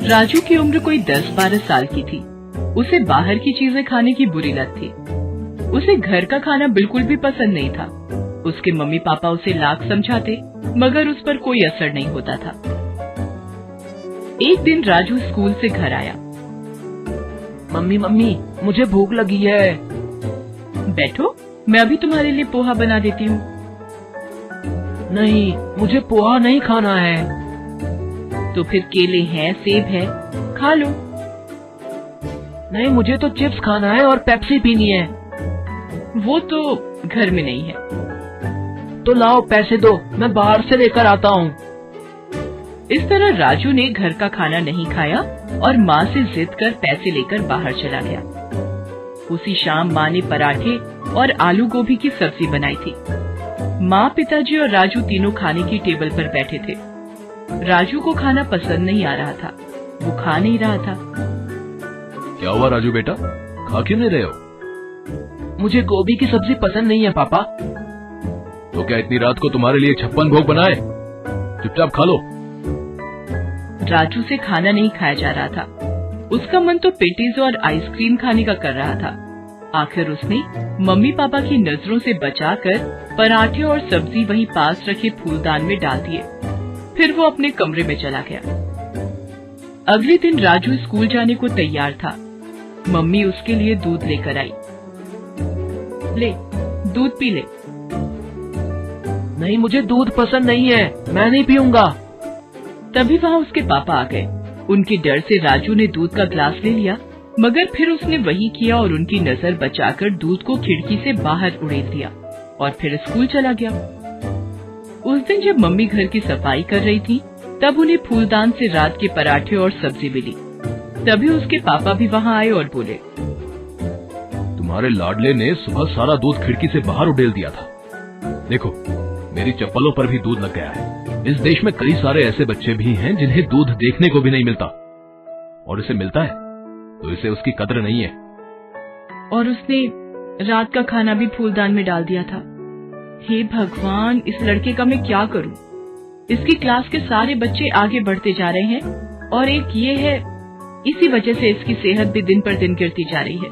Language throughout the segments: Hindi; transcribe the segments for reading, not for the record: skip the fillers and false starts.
राजू की उम्र कोई 10-12 साल की थी। उसे बाहर की चीजें खाने की बुरी लत थी। उसे घर का खाना बिल्कुल भी पसंद नहीं था। उसके मम्मी पापा उसे लाख समझाते मगर उस पर कोई असर नहीं होता था। एक दिन राजू स्कूल से घर आया। मम्मी मम्मी, मुझे भूख लगी है। बैठो, मैं अभी तुम्हारे लिए पोहा बना देती हूँ। नहीं, मुझे पोहा नहीं खाना है। तो फिर केले हैं, सेब है, खा लो। नहीं, मुझे तो चिप्स खाना है और पेप्सी पीनी है। वो तो घर में नहीं है। तो लाओ पैसे दो, मैं बाहर से लेकर आता हूँ। इस तरह राजू ने घर का खाना नहीं खाया और माँ से जिद कर पैसे लेकर बाहर चला गया। उसी शाम माँ ने पराठे और आलू गोभी की सब्जी बनाई थी। माँ, पिताजी और राजू तीनों खाने की टेबल पर बैठे थे। राजू को खाना पसंद नहीं आ रहा था। वो खा नहीं रहा था। क्या हुआ राजू बेटा, खा क्यों नहीं रहे हो? मुझे गोभी की सब्जी पसंद नहीं है पापा। तो क्या इतनी रात को तुम्हारे लिए 56 भोग बनाए? चुपचाप खा लो। राजू से खाना नहीं खाया जा रहा था। उसका मन तो पेटीज और आइसक्रीम खाने का कर रहा था। आखिर उसने मम्मी पापा की नजरों से बचाकर पराठे और सब्जी वहीं पास रखे फूलदान में डाल दिए। फिर वो अपने कमरे में चला गया। अगले दिन राजू स्कूल जाने को तैयार था। मम्मी उसके लिए दूध लेकर आई। ले, दूध पी ले। नहीं, मुझे दूध पसंद नहीं है, मैं नहीं पीऊंगा। तभी वहाँ उसके पापा आ गए। उनके डर से राजू ने दूध का ग्लास ले लिया, मगर फिर उसने वही किया और उनकी नजर बचाकर दूध को खिड़की से बाहर उड़ेल दिया और फिर स्कूल चला गया। उस दिन जब मम्मी घर की सफाई कर रही थी, तब उन्हें फूलदान से रात के पराठे और सब्जी मिली। तभी उसके पापा भी वहाँ आए और बोले, तुम्हारे लाडले ने सुबह सारा दूध खिड़की से बाहर उड़ेल दिया था। देखो, मेरी चप्पलों पर भी दूध लग गया है। इस देश में कई सारे ऐसे बच्चे भी हैं जिन्हें दूध देखने को भी नहीं मिलता, और इसे मिलता है तो इसे उसकी कद्र नहीं है। और उसने रात का खाना भी फूलदान में डाल दिया था। हे भगवान, इस लड़के का मैं क्या करूं? इसकी क्लास के सारे बच्चे आगे बढ़ते जा रहे हैं और एक ये है, इसी वजह से इसकी सेहत भी दिन पर दिन गिरती जा रही है।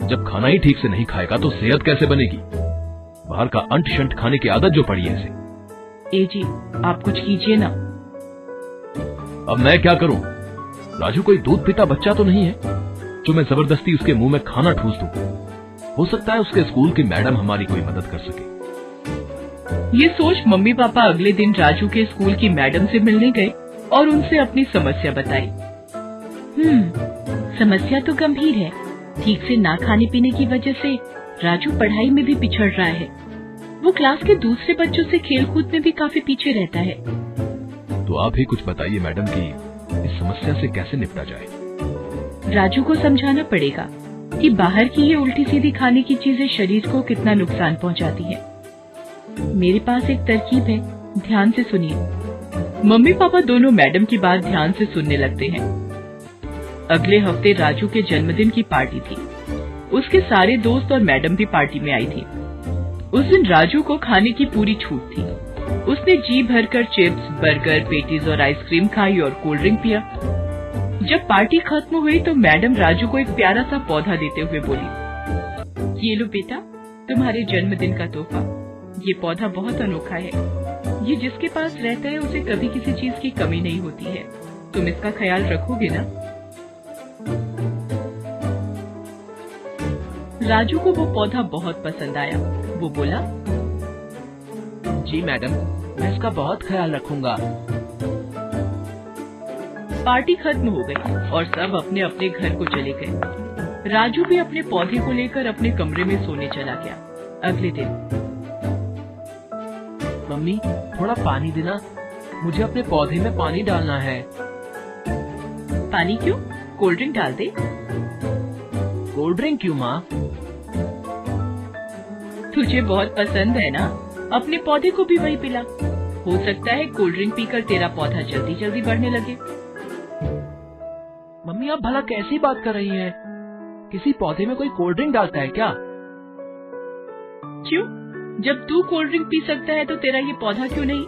जब खाना ही ठीक से नहीं खाएगा तो सेहत कैसे बनेगी? बाहर का अंट शंट खाने की आदत जो पड़ी है इसे। ए जी, आप कुछ कीजिए ना। अब मैं क्या करूं? राजू कोई दूध पीता बच्चा तो नहीं है जो मैं जबरदस्ती उसके मुंह में खाना ठूस दूं। हो सकता है उसके स्कूल की मैडम हमारी कोई मदद कर सके। ये सोच मम्मी पापा अगले दिन राजू के स्कूल की मैडम से मिलने गए और उनसे अपनी समस्या बताई। समस्या तो गंभीर है। ठीक से ना खाने पीने की वजह से राजू पढ़ाई में भी पिछड़ रहा है। वो क्लास के दूसरे बच्चों से खेल कूद में भी काफी पीछे रहता है। तो आप ही कुछ बताइए मैडम कि इस समस्या से कैसे निपटा जाए। राजू को समझाना पड़ेगा कि बाहर की ये उल्टी सीधी खाने की चीजें शरीर को कितना नुकसान पहुंचाती है। मेरे पास एक तरकीब है, ध्यान से सुनिए। मम्मी पापा दोनों मैडम की बात ध्यान से सुनने लगते हैं। अगले हफ्ते राजू के जन्मदिन की पार्टी थी। उसके सारे दोस्त और मैडम भी पार्टी में आई थी। उस दिन राजू को खाने की पूरी छूट थी। उसने जी भरकर चिप्स, बर्गर, पेटीज और आइसक्रीम खाई और कोल्ड ड्रिंक पिया। जब पार्टी खत्म हुई तो मैडम राजू को एक प्यारा सा पौधा देते हुए बोली, ये लो बेटा, तुम्हारे जन्मदिन का तोहफा। ये पौधा बहुत अनोखा है। ये जिसके पास रहता है उसे कभी किसी चीज की कमी नहीं होती है। तुम इसका ख्याल रखोगे ना? राजू को वो पौधा बहुत पसंद आया। वो बोला, जी मैडम, मैं इसका बहुत ख्याल रखूंगा। पार्टी खत्म हो गई और सब अपने अपने घर को चले गए। राजू भी अपने पौधे को लेकर अपने कमरे में सोने चला गया। अगले दिन, मम्मी, थोड़ा पानी देना, मुझे अपने पौधे में पानी डालना है। पानी क्यों? कोल्ड ड्रिंक डाल दे। कोल्ड ड्रिंक क्यों माँ? तुझे बहुत पसंद है ना, अपने पौधे को भी वही पिला। हो सकता है कोल्ड ड्रिंक पीकर तेरा पौधा जल्दी जल्दी बढ़ने लगे। मम्मी, आप भला कैसी बात कर रही हैं? किसी पौधे में कोई कोल्ड ड्रिंक डालता है क्या? क्यों? जब तू कोल्ड ड्रिंक पी सकता है तो तेरा ये पौधा क्यों नहीं?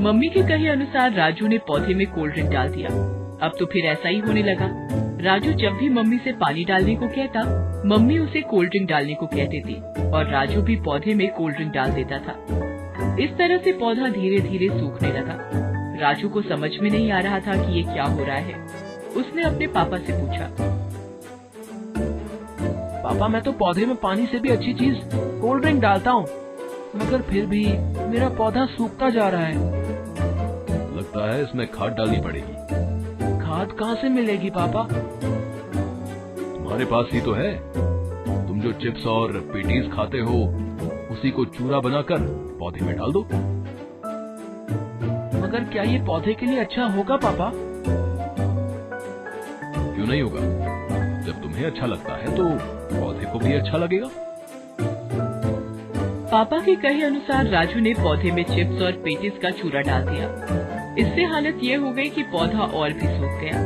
मम्मी के कहे अनुसार राजू ने पौधे में कोल्ड ड्रिंक डाल दिया। अब तो फिर ऐसा ही होने लगा। राजू जब भी मम्मी से पानी डालने को कहता, मम्मी उसे कोल्ड ड्रिंक डालने को कह देती और राजू भी पौधे में कोल्ड ड्रिंक डाल देता था। इस तरह से पौधा धीरे धीरे सूखने लगा। राजू को समझ में नहीं आ रहा था कि ये क्या हो रहा है। उसने अपने पापा से पूछा, पापा मैं तो पौधे में पानी से भी अच्छी चीज कोल्ड ड्रिंक डालता हूँ, मगर फिर भी मेरा पौधा सूखता जा रहा है। लगता है इसमें खाद डालनी पड़ेगी। खाद कहाँ से मिलेगी पापा? तुम्हारे पास ही तो है। तुम जो चिप्स और पेटीज खाते हो उसी को चूरा बनाकर पौधे में डाल दो। मगर क्या ये पौधे के लिए अच्छा होगा पापा? क्यों नहीं होगा? जब तुम्हें अच्छा लगता है तो पौधे को भी अच्छा लगेगा। पापा के कहे अनुसार राजू ने पौधे में चिप्स और पेटीज का चूरा डाल दिया। इससे हालत ये हो गई कि पौधा और भी सूख गया।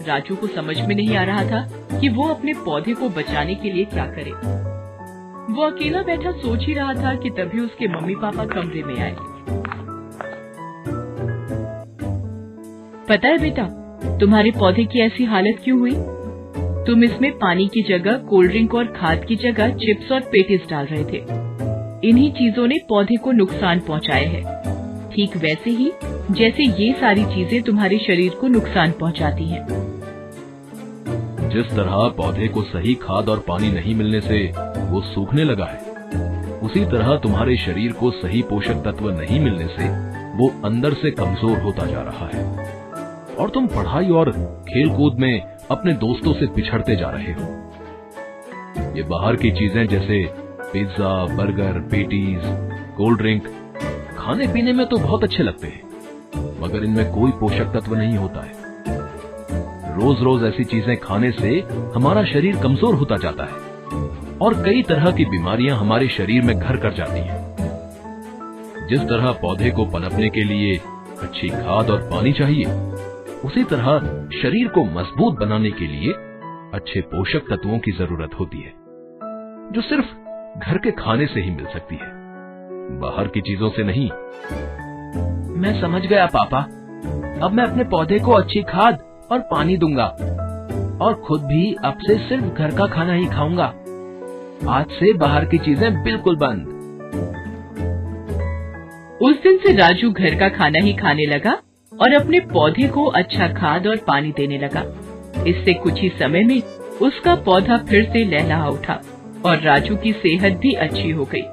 राजू को समझ में नहीं आ रहा था कि वो अपने पौधे को बचाने के लिए क्या करे। वो अकेला बैठा सोच ही रहा था कि तभी उसके मम्मी पापा कमरे में आए। पता है बेटा, तुम्हारे पौधे की ऐसी हालत क्यों हुई? तुम इसमें पानी की जगह कोल्ड ड्रिंक और खाद की जगह चिप्स और पेटीज डाल रहे थे। इन्हीं चीजों ने पौधे को नुकसान पहुंचाया है, ठीक वैसे ही जैसे ये सारी चीजें तुम्हारे शरीर को नुकसान पहुंचाती हैं। जिस तरह पौधे को सही खाद और पानी नहीं मिलने से वो सूखने लगा है, उसी तरह तुम्हारे शरीर को सही पोषक तत्व नहीं मिलने से वो अंदर से कमजोर होता जा रहा है और तुम पढ़ाई और खेल कूद में अपने दोस्तों से पिछड़ते जा रहे हो। ये बाहर की चीजें जैसे pizza, burger, patties, cold drink खाने पीने में तो बहुत अच्छे लगते हैं, मगर इनमें कोई पोषक तत्व नहीं होता है। रोज रोज ऐसी चीजें खाने से हमारा शरीर कमजोर होता जाता है और कई तरह की बीमारियां हमारे शरीर में घर कर जाती हैं। जिस तरह पौधे को पनपने के लिए अच्छी खाद और पानी चाहिए, उसी तरह शरीर को मजबूत बनाने के लिए अच्छे पोषक तत्वों की जरूरत होती है, जो सिर्फ घर के खाने से ही मिल सकती है, बाहर की चीजों से नहीं। मैं समझ गया पापा। अब मैं अपने पौधे को अच्छी खाद और पानी दूंगा और खुद भी अब से सिर्फ घर का खाना ही खाऊंगा। आज से बाहर की चीजें बिल्कुल बंद। उस दिन से राजू घर का खाना ही खाने लगा और अपने पौधे को अच्छा खाद और पानी देने लगा। इससे कुछ ही समय में उसका पौधा फिर से लहलहा उठा और राजू की सेहत भी अच्छी हो गई।